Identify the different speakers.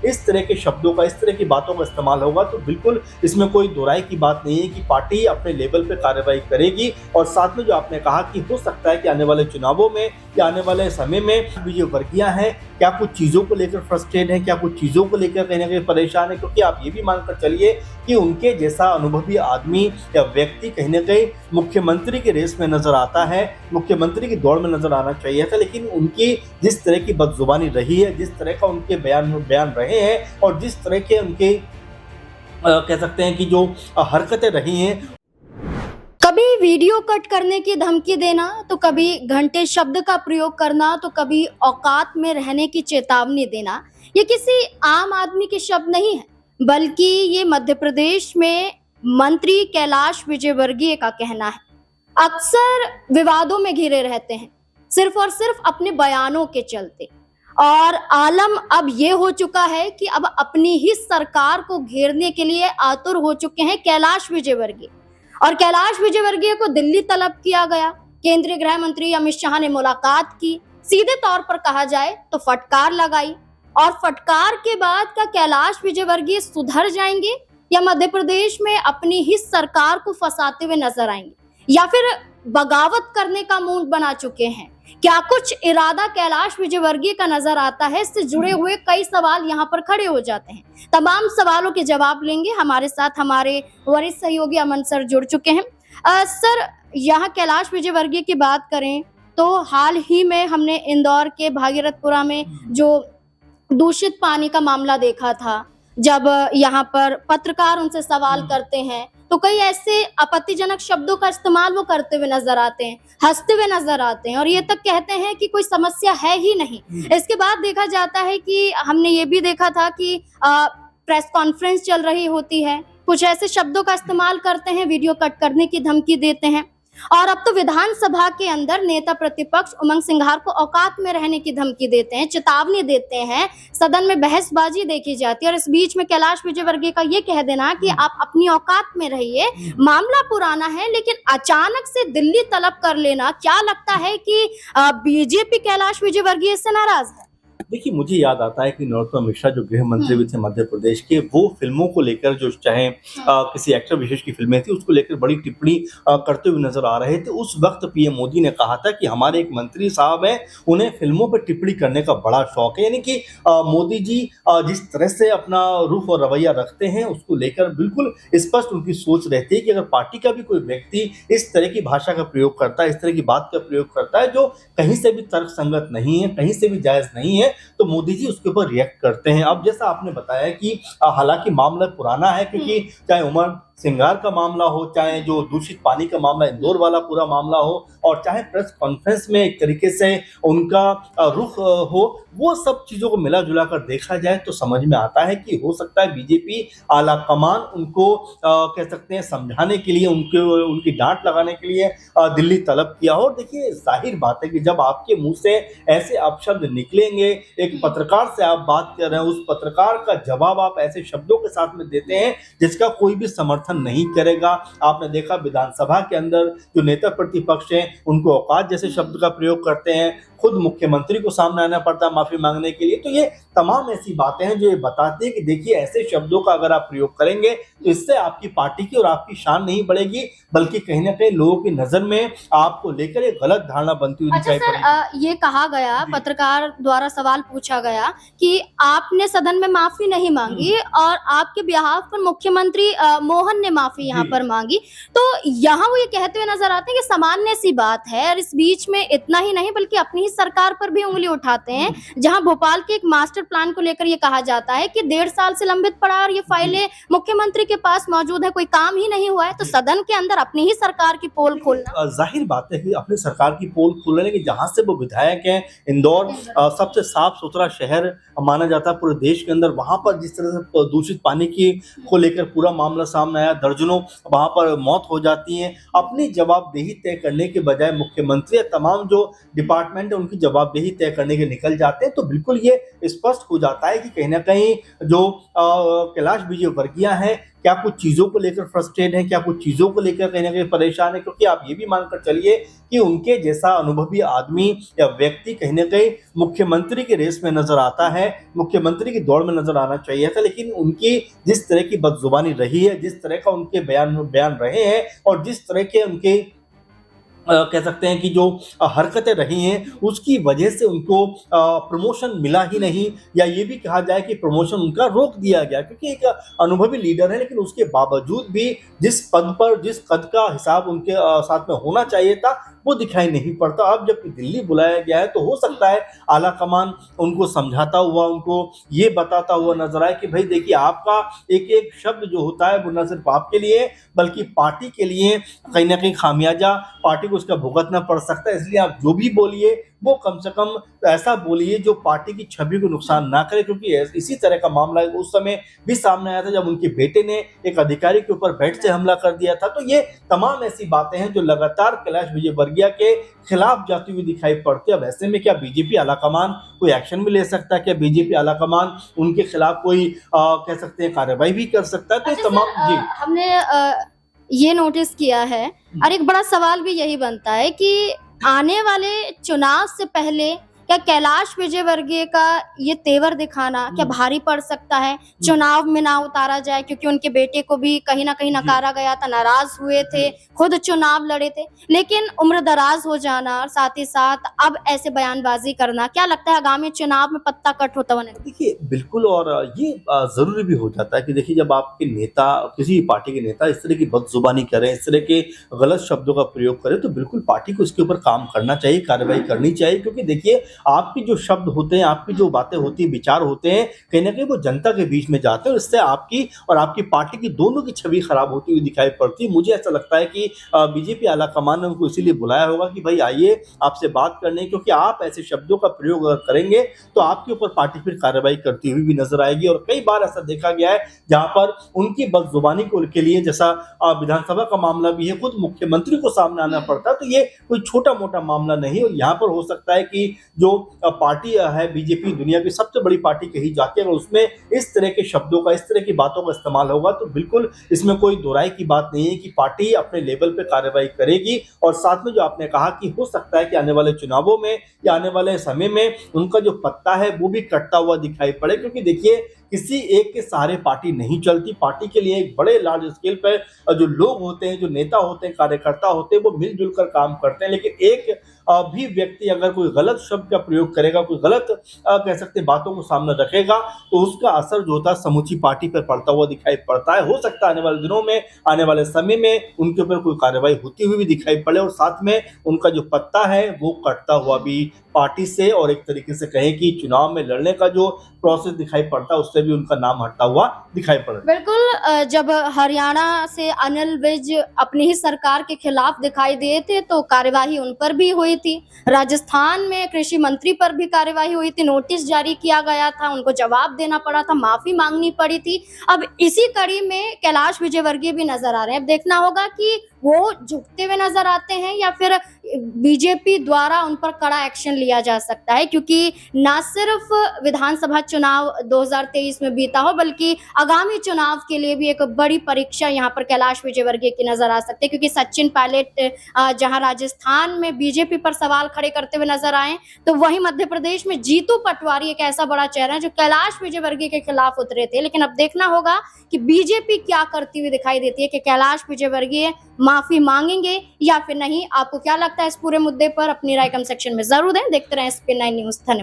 Speaker 1: इस तरह के शब्दों का, इस तरह की बातों का इस्तेमाल होगा तो बिल्कुल इसमें कोई दो राय की बात नहीं है कि पार्टी अपने लेवल पे कार्रवाई करेगी। और साथ में जो आपने कहा कि हो सकता है कि आने वाले चुनावों में या आने वाले समय में जो वर्गीय हैं क्या कुछ चीज़ों को लेकर फ्रस्ट्रेट हैं, क्या कुछ चीज़ों को लेकर कहीं ना कहीं परेशान है, क्योंकि आप ये भी मानकर चलिए कि उनके जैसा अनुभवी आदमी या व्यक्ति कहीं ना कहीं मुख्यमंत्री के रेस में नजर आता है, मुख्यमंत्री की दौड़ में नजर आना चाहिए था। लेकिन उनकी जिस तरह की बदजुबानी रही है, जिस तरह का उनके बयान रहे हैं और जिस तरह के उनके कह सकते हैं कि जो हरकतें रही हैं,
Speaker 2: कभी वीडियो कट करने की धमकी देना, तो कभी घंटे शब्द का प्रयोग करना, तो कभी औकात में रहने की चेतावनी देना, ये किसी आम आदमी के शब्द नहीं है, बल्कि ये मध्य प्रदेश में मंत्री कैलाश विजयवर्गीय का कहना है। अक्सर विवादों में घिरे रहते हैं, सिर्फ और सिर्फ अपने बयानों के चलते। और आलम अब ये हो चुका है कि अब अपनी ही सरकार को घेरने के लिए आतुर हो चुके हैं कैलाश विजयवर्गीय। और कैलाश विजयवर्गीय को दिल्ली तलब किया गया। केंद्रीय गृह मंत्री अमित शाह ने मुलाकात की, सीधे तौर पर कहा जाए तो फटकार लगाई। और फटकार के बाद क्या कैलाश विजयवर्गीय सुधर जाएंगे या मध्य प्रदेश में अपनी ही सरकार को फंसाते हुए नजर आएंगे, या फिर बगावत करने का मूड बना चुके हैं? क्या कुछ इरादा कैलाश विजयवर्गीय का नजर आता है? इससे जुड़े हुए कई सवाल यहाँ पर खड़े हो जाते हैं। तमाम सवालों के जवाब लेंगे। हमारे साथ हमारे वरिष्ठ सहयोगी अमन सर जुड़ चुके हैं। सर, यहाँ कैलाश विजयवर्गीय की बात करें तो हाल ही में हमने इंदौर के भागीरथपुरा में जो दूषित पानी का मामला देखा था, जब यहाँ पर पत्रकार उनसे सवाल करते हैं तो कई ऐसे आपत्तिजनक शब्दों का इस्तेमाल वो करते हुए नजर आते हैं, हंसते हुए नजर आते हैं और ये तक कहते हैं कि कोई समस्या है ही नहीं। इसके बाद देखा जाता है कि हमने ये भी देखा था कि प्रेस कॉन्फ्रेंस चल रही होती है, कुछ ऐसे शब्दों का इस्तेमाल करते हैं, वीडियो कट करने की धमकी देते हैं। और अब तो विधानसभा के अंदर नेता प्रतिपक्ष उमंग सिंघार को औकात में रहने की धमकी देते हैं, चेतावनी देते हैं, सदन में बहसबाजी देखी जाती है। और इस बीच में कैलाश विजयवर्गीय का ये कह देना कि आप अपनी औकात में रहिए, मामला पुराना है, लेकिन अचानक से दिल्ली तलब कर लेना, क्या लगता है कि बीजेपी कैलाश विजयवर्गीय से नाराज है?
Speaker 1: देखिए, मुझे याद आता है कि नरोत्तम मिश्रा जो गृह मंत्री भी थे मध्य प्रदेश के, वो फिल्मों को लेकर जो चाहे किसी एक्टर विशेष की फिल्में थी उसको लेकर बड़ी टिप्पणी करते हुए नजर आ रहे थे। उस वक्त पीएम मोदी ने कहा था कि हमारे एक मंत्री साहब हैं, उन्हें फिल्मों पर टिप्पणी करने का बड़ा शौक है। यानी कि मोदी जी जिस तरह से अपना रुख और रवैया रखते हैं उसको लेकर बिल्कुल स्पष्ट उनकी सोच रहती है कि अगर पार्टी का भी कोई व्यक्ति इस तरह की भाषा का प्रयोग करता है, इस तरह की बात का प्रयोग करता है जो कहीं से भी तर्कसंगत नहीं है, कहीं से भी जायज नहीं है, तो मोदी जी उसके ऊपर रिएक्ट करते हैं। अब जैसा आपने बताया कि हालांकि मामला पुराना है, क्योंकि चाहे उमंग सिंघार का मामला हो, चाहे जो दूषित पानी का मामला इंदौर वाला पूरा मामला हो, और चाहे प्रेस कॉन्फ्रेंस में एक तरीके से उनका रुख हो, वो सब चीजों को मिला जुला कर देखा जाए तो समझ में आता है कि हो सकता है बीजेपी आला कमान उनको कह सकते हैं समझाने के लिए, उनकी डांट लगाने के लिए दिल्ली तलब किया हो। देखिए, जाहिर बात है कि जब आपके मुंह से ऐसे अपशब्द निकलेंगे, एक पत्रकार से आप बात कर रहे हैं, उस पत्रकार का जवाब आप ऐसे शब्दों के साथ में देते हैं जिसका कोई भी समर्थन नहीं करेगा। आपने देखा विधानसभा के अंदर जो नेता प्रतिपक्ष हैं उनको औकात जैसे शब्द का प्रयोग करते हैं, खुद मुख्यमंत्री को सामने आना पड़ता है माफी मांगने के लिए। तो ये तमाम ऐसी बातें हैं जो ये बताती है कि देखिए, ऐसे शब्दों का अगर आप प्रयोग करेंगे तो इससे आपकी पार्टी की और आपकी शान नहीं बढ़ेगी, बल्कि कहीं ना कहीं लोगों की नजर में आपको लेकर एक गलत धारणा बनती हुई दिखाई पड़ेगी।
Speaker 2: ये कहा गया, पत्रकार द्वारा सवाल पूछा गया कि आपने सदन में माफी नहीं मांगी और आपके बिहाफ पर मुख्यमंत्री मोहन ने माफी यहाँ पर मांगी, तो यहाँ वो ये कहते हुए नजर आते हैं कि सामान्य सी बात है। और इस बीच में इतना ही नहीं बल्कि अपनी ही सरकार पर भी उंगली उठाते हैं, जहां भोपाल के एक मास्टर प्लान को लेकर ये कहा जाता है कि 1.5 साल से लंबित पड़ा और ये फाइलें मुख्यमंत्री के पास मौजूद है, कोई काम ही नहीं हुआ है। तो सदन के अंदर अपनी ही सरकार की पोल खोलना,
Speaker 1: जाहिर बात है कि अपनी सरकार की पोल खोलने की, जहां से वो विधायक हैं, इंदौर सबसे साफ सुथरा शहर माना जाता है पूरे देश के अंदर, वहां पर जिस तरह से दूषित पानी की को लेकर पूरा मामला सामने आया, दर्जनों वहां पर मौत हो जाती है, अपनी जवाबदेही तय करने के बजाय मुख्यमंत्री तमाम जो डिपार्टमेंट है उनकी जवाबदेही तय करने के निकल जाते हैं। तो बिल्कुल ये स्पष्ट हो जाता है कि कहीं ना कहीं जो कैलाश विजयवर्गीय हैं, क्या कुछ चीज़ों को लेकर फ्रस्ट्रेट हैं, क्या कुछ चीज़ों को लेकर कहीं न कहीं परेशान हैं? क्योंकि आप ये भी मानकर चलिए कि उनके जैसा अनुभवी आदमी या व्यक्ति कहीं न कहीं मुख्यमंत्री की रेस में नज़र आता है, मुख्यमंत्री की दौड़ में नज़र आना चाहिए था, लेकिन उनकी जिस तरह की बदज़ुबानी रही है, जिस तरह का उनके बयान रहे हैं और जिस तरह के उनके कह सकते हैं कि जो हरकतें रही हैं, उसकी वजह से उनको प्रमोशन मिला ही नहीं, या ये भी कहा जाए कि प्रमोशन उनका रोक दिया गया, क्योंकि एक अनुभवी लीडर है, लेकिन उसके बावजूद भी जिस पद पर, जिस कद का हिसाब उनके साथ में होना चाहिए था, वो दिखाई नहीं पड़ता। अब जब दिल्ली बुलाया गया है, तो हो सकता है आला कमान उनको समझाता हुआ, उनको ये बताता हुआ नजर आए कि भाई देखिए, आपका एक एक शब्द जो होता है वो न सिर्फ आपके लिए बल्कि पार्टी के लिए कहीं ना कहीं खामियाजा पार्टी को उसका भुगतना पड़ सकता है। इसलिए आप जो भी बोलिए वो कम से कम ऐसा बोलिए जो पार्टी की छवि को नुकसान ना करे, क्योंकि इसी तरह का मामला उस समय भी सामने आया था जब उनके बेटे ने एक अधिकारी के ऊपर बेल्ट से हमला कर दिया था। तो ये तमाम ऐसी बातें हैं जो लगातार कैलाश विजयवर्गीय के खिलाफ जाती हुई दिखाई पड़ती है। अब ऐसे में क्या बीजेपी आलाकमान कोई एक्शन भी ले सकता है? क्या बीजेपी आलाकमान उनके खिलाफ कोई कह सकते हैं कार्रवाई भी कर सकता है? तो ये
Speaker 2: अच्छा
Speaker 1: तमाम
Speaker 2: सर,
Speaker 1: जी
Speaker 2: हमने ये नोटिस किया है और एक बड़ा सवाल भी यही बनता है कि आने वाले चुनाव से पहले क्या कैलाश विजयवर्गीय का ये तेवर दिखाना क्या भारी पड़ सकता है? चुनाव में ना उतारा जाए, क्योंकि उनके बेटे को भी कहीं ना कहीं नकारा गया था, नाराज हुए थे, खुद चुनाव लड़े थे, लेकिन उम्र दराज हो जाना और साथ ही साथ अब ऐसे बयानबाजी करना, क्या लगता है आगामी चुनाव में पत्ता कट होता हुआ नहीं?
Speaker 1: देखिए बिल्कुल, और ये ज़रूरी भी हो जाता है कि देखिए, जब आपके नेता, किसी पार्टी के नेता इस तरह की बदजुबानी करें, इस तरह के गलत शब्दों का प्रयोग करें, तो बिल्कुल पार्टी को इसके ऊपर काम करना चाहिए, कार्रवाई करनी चाहिए। क्योंकि देखिए, आपके जो शब्द होते हैं, आपकी जो बातें होती हैं, विचार होते हैं, कहीं न कहीं वो जनता के बीच में जाते हैं और इससे आपकी और आपकी पार्टी की दोनों की छवि खराब होती हुई दिखाई पड़ती है। मुझे ऐसा लगता है कि बीजेपी आलाकमान ने उनको इसीलिए बुलाया होगा कि भाई आइए आपसे बात करने, क्योंकि आप ऐसे शब्दों का प्रयोग अगर करेंगे तो आपके ऊपर पार्टी फिर कार्रवाई करती हुई भी नजर आएगी। और कई बार ऐसा देखा गया है जहां पर उनकी बदजुबानी को के लिए, जैसा विधानसभा का मामला भी है, खुद मुख्यमंत्री को सामने आना पड़ता है। तो ये कोई छोटा मोटा मामला नहीं, और यहाँ पर हो सकता है कि जो पार्टी है बीजेपी, दुनिया की सबसे बड़ी पार्टी कही जाती है, अगर उसमें इस तरह के शब्दों का, इस तरह की बातों का इस्तेमाल होगा, तो बिल्कुल इसमें कोई दोहराई की बात नहीं है कि पार्टी अपने लेवल पे कार्रवाई करेगी। और साथ में जो आपने कहा कि हो सकता है कि आने वाले चुनावों में या आने वाले समय में उनका जो पत्ता है वो भी कटता हुआ दिखाई पड़े, क्योंकि देखिए, किसी एक के सहारे पार्टी नहीं चलती। पार्टी के लिए एक बड़े लार्ज स्केल पर जो लोग होते हैं, जो नेता होते हैं, कार्यकर्ता होते हैं, वो मिलजुल कर काम करते हैं। लेकिन एक भी व्यक्ति अगर कोई गलत शब्द का प्रयोग करेगा, कोई गलत कह सकते हैं बातों को सामने रखेगा, तो उसका असर जो होता है समूची पार्टी पर पड़ता हुआ दिखाई पड़ता है। हो सकता है आने वाले दिनों में, आने वाले समय में उनके ऊपर कोई कार्रवाई होती हुई भी दिखाई पड़े, और साथ में उनका जो पत्ता है वो कटता हुआ भी पार्टी से, और एक तरीके से कहें कि चुनाव में लड़ने का जो प्रोसेस दिखाई पड़ता है उससे भी उनका नाम हटता हुआ दिखाई पड़ रहा है।
Speaker 2: बिल्कुल, जब हरियाणा से अनिल विज अपनी ही सरकार के खिलाफ दिखाई दिए थे तो कार्यवाही उन पर भी हुई थी। राजस्थान में कृषि मंत्री पर भी कार्यवाही हुई थी, नोटिस जारी किया गया था, उनको जवाब देना पड़ा था, माफी मांगनी पड़ी थी। अब इसी कड़ी में कैलाश विजयवर्गीय भी नजर आ रहे हैं। अब देखना होगा कि वो झुकते हुए नजर आते हैं या फिर बीजेपी द्वारा उन पर कड़ा एक्शन लिया जा सकता है, क्योंकि ना सिर्फ विधानसभा चुनाव 2023 में बीता हो, बल्कि आगामी चुनाव के लिए भी एक बड़ी परीक्षा यहाँ पर कैलाश विजयवर्गीय की नजर आ सकती है। क्योंकि सचिन पायलट जहां राजस्थान में बीजेपी पर सवाल खड़े करते हुए नजर आए, तो वहीं मध्य प्रदेश में जीतू पटवारी एक ऐसा बड़ा चेहरा है जो कैलाश विजयवर्गीय के खिलाफ उतरे थे। लेकिन अब देखना होगा कि बीजेपी क्या करती हुई दिखाई देती है, कि कैलाश विजयवर्गीय माफी मांगेंगे या फिर नहीं। आपको क्या लगता है इस पूरे मुद्दे पर? अपनी राय कमेंट सेक्शन में जरूर दें। देखते रहें SP9 न्यूज। धन्यवाद।